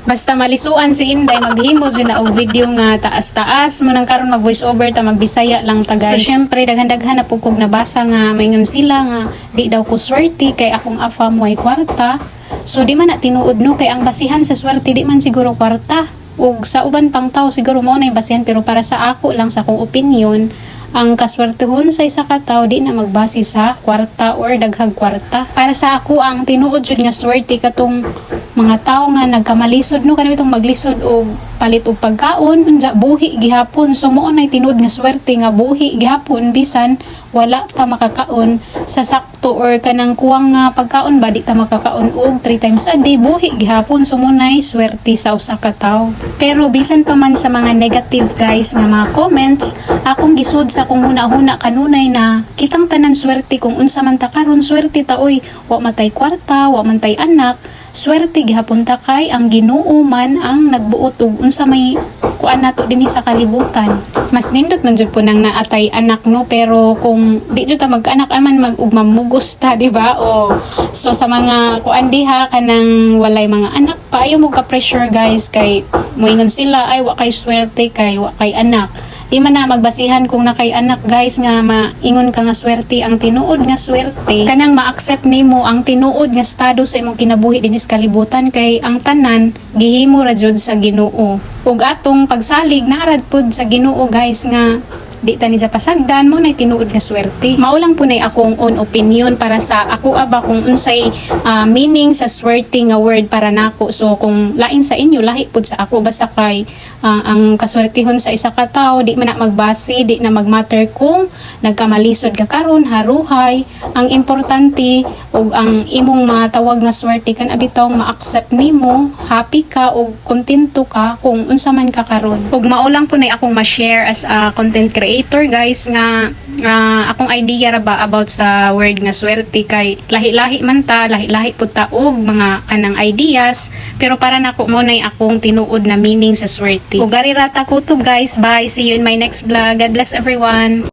Basta malisuan si Inday, maghimo din na og video nga taas-taas mo nang karon mag voice over ta magbisaya lang ta guys. So syempre daghan-daghan na pugkog nabasa nga maingon sila nga di daw ko swerte kay akong afam way kwarta. So di man na tinuod no kay ang basihan sa swerte di man siguro kwarta. Ug sa uban pang tao siguro mo na yung basihan pero para sa ako lang sa akong opinion ang kaswertehon sa isa ka tawo di na magbase sa kwarta or daghag kwarta. Para sa ako ang tinuod jud nga swerte katong mga tao nga nagkamalisod no kanami itong maglisod og palit og pagkaon unja buhi gihapon. So mo nay tinuod nga swerte nga buhi gihapon bisan wala ta makakaon sa sakto or kanang kuwang nga pagkaon ba di ta makakaon og 3 times a day buhi gihapon. So mo nay swerte sa usa ka tawo. Pero bisan pa man sa mga negative guys nga mga comments, akong gisud sa akong huna-huna kanunay na kitang tanan swerte kung unsa man ta karon swerte ta oy wa matay kwarta wa man tay anak. Swerte gihapon ta kay ang Ginoo man ang nagbuot og unsa may kuan nato dinhi sa kalibutan. Mas nindot man jud po nang naatay anak no pero kung di jud ta mag-anak aman mag ug mamugos ta di ba? O so sa mga kuan diha kanang walay mga anak pa ayo mo ka pressure guys kay moingon sila ay wa kay swerte kay wa kay anak. Di man na magbasihan kung nakay anak guys nga maingon ka nga swerte ang tinuod nga swerte kanang ma-accept nimo ang tinuod nga estado sa imong kinabuhi dinhi sa kalibutan kay ang tanan gihimo ra jud sa Ginoo ug atong pagsalig naarad pud sa Ginoo guys nga di ta ni sa pasagdan mo nay tinuod nga swerte. Maulang po nay akong own opinion para sa ako aba kung unsay meaning sa swerte nga word para nako. So kung lain sa inyo lahi pud sa ako basta kay ang kaswertehon sa isa ka tawo di man na magbase di na magmatter kung nagkamalisod ka karon haruhay. Ang importante ug ang imong matawag nga swerte kan abitaw ma-accept nimo, happy ka ug kontento ka kung unsa man ka karon. Ug maulang po nay akong ma-share as a content creator guys nga akong idea ra ba about sa word nga swerte kay lahi-lahi man ta, lahi-lahi pud ta og mga kanang ideas pero para nako mo nay akong tinuod na meaning sa swerte. Ug gari ra ta kutob guys. Bye. See you in my next vlog. God bless everyone.